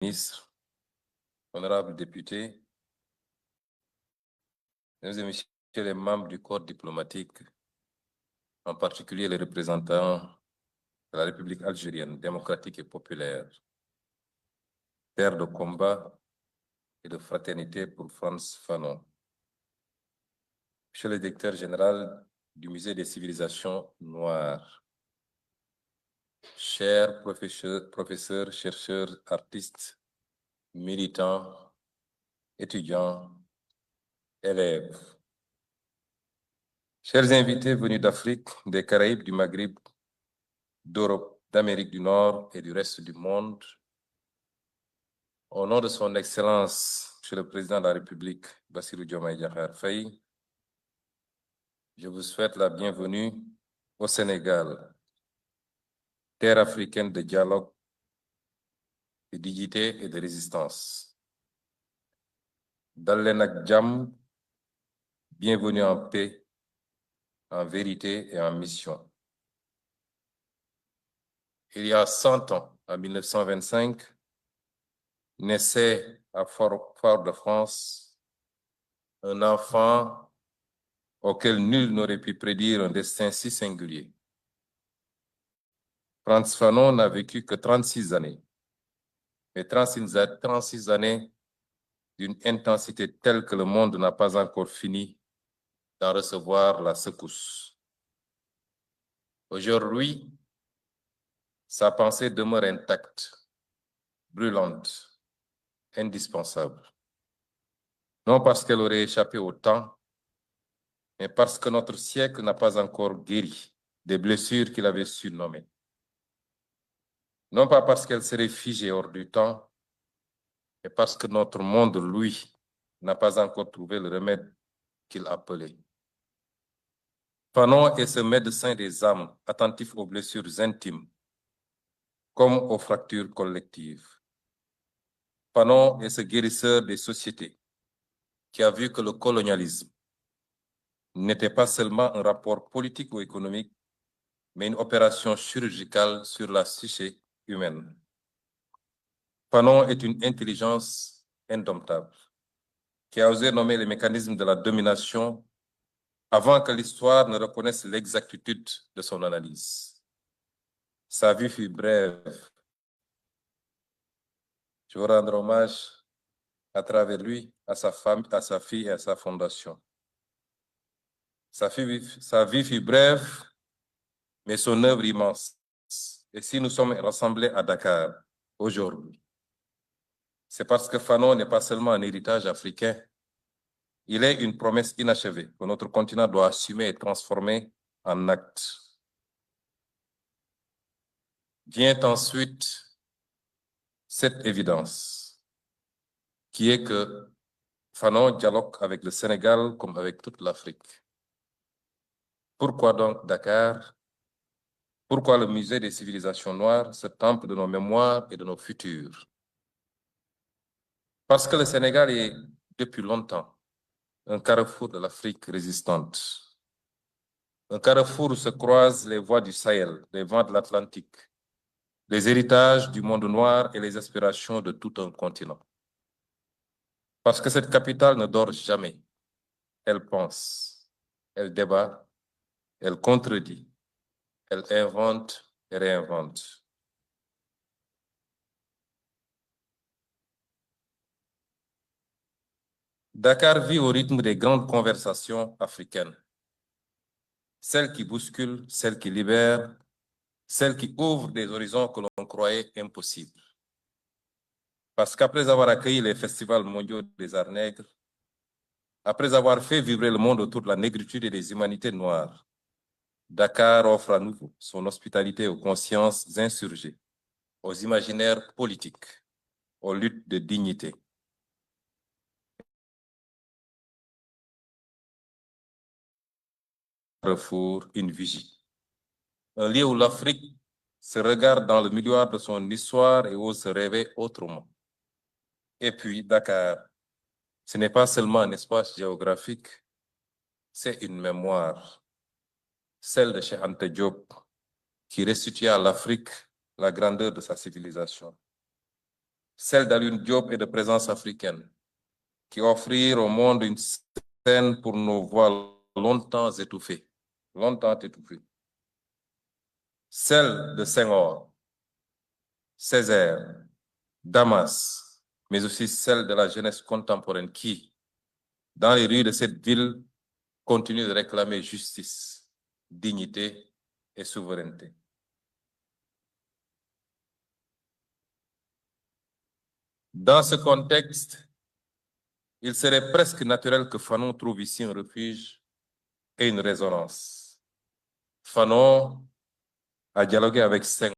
Ministre, honorables députés, mesdames et messieurs les membres du corps diplomatique, en particulier les représentants de la République algérienne démocratique et populaire, terre de combat et de fraternité pour Frantz Fanon. Monsieur le directeur général du Musée des civilisations noires, chers professeurs, chercheurs, artistes, militants, étudiants, élèves, chers invités venus d'Afrique, des Caraïbes, du Maghreb, d'Europe, d'Amérique du Nord et du reste du monde, au nom de son Excellence, Monsieur le Président de la République, Bassirou Diomaye Diakhar Faye, je vous souhaite la bienvenue au Sénégal, terre africaine de dialogue, de dignité et de résistance. Dal leen ak jàmm, bienvenue en paix, en vérité et en mission. Il y a 100 ans, en 1925, naissait à Fort-de-France un enfant auquel nul n'aurait pu prédire un destin si singulier. Frantz Fanon n'a vécu que 36 années, mais 36 années d'une intensité telle que le monde n'a pas encore fini d'en recevoir la secousse. Aujourd'hui, sa pensée demeure intacte, brûlante, indispensable. Non parce qu'elle aurait échappé au temps, mais parce que notre siècle n'a pas encore guéri des blessures qu'il avait surnommées. Non pas parce qu'elle serait figée hors du temps, mais parce que notre monde, lui, n'a pas encore trouvé le remède qu'il appelait. Fanon est ce médecin des âmes, attentif aux blessures intimes, comme aux fractures collectives. Fanon est ce guérisseur des sociétés, qui a vu que le colonialisme n'était pas seulement un rapport politique ou économique, mais une opération chirurgicale sur la psyché humaine. Fanon est une intelligence indomptable, qui a osé nommer les mécanismes de la domination avant que l'histoire ne reconnaisse l'exactitude de son analyse. Sa vie fut brève. Je veux rendre hommage à travers lui, à sa femme, à sa fille et à sa fondation. Sa vie fut brève, mais son œuvre immense. Et si nous sommes rassemblés à Dakar aujourd'hui, c'est parce que Fanon n'est pas seulement un héritage africain, il est une promesse inachevée que notre continent doit assumer et transformer en acte. Vient ensuite cette évidence, qui est que Fanon dialogue avec le Sénégal comme avec toute l'Afrique. Pourquoi donc Dakar? Pourquoi le musée des civilisations noires, ce temple de nos mémoires et de nos futurs? Parce que le Sénégal est, depuis longtemps, un carrefour de l'Afrique résistante. Un carrefour où se croisent les voies du Sahel, les vents de l'Atlantique, les héritages du monde noir et les aspirations de tout un continent. Parce que cette capitale ne dort jamais. Elle pense, elle débat, elle contredit, elle invente et réinvente. Dakar vit au rythme des grandes conversations africaines. Celles qui bousculent, celles qui libèrent, celles qui ouvrent des horizons que l'on croyait impossibles. Parce qu'après avoir accueilli les festivals mondiaux des arts nègres, après avoir fait vibrer le monde autour de la négritude et des humanités noires, Dakar offre à nouveau son hospitalité aux consciences insurgées, aux imaginaires politiques, aux luttes de dignité. Carrefour, une vigie. Un lieu où l'Afrique se regarde dans le miroir de son histoire et ose se rêver autrement. Et puis, Dakar, ce n'est pas seulement un espace géographique, c'est une mémoire, celle de Cheikh Anta Diop, qui restitue à l'Afrique la grandeur de sa civilisation. celle d'Alioune Diop et de Présence africaine, qui offrirent au monde une scène pour nos voix longtemps étouffées. Celle de Senghor, Césaire, Damas, mais aussi celle de la jeunesse contemporaine qui, dans les rues de cette ville, continue de réclamer justice, dignité et souveraineté. Dans ce contexte, il serait presque naturel que Fanon trouve ici un refuge et une résonance. Fanon a dialogué avec Senghor.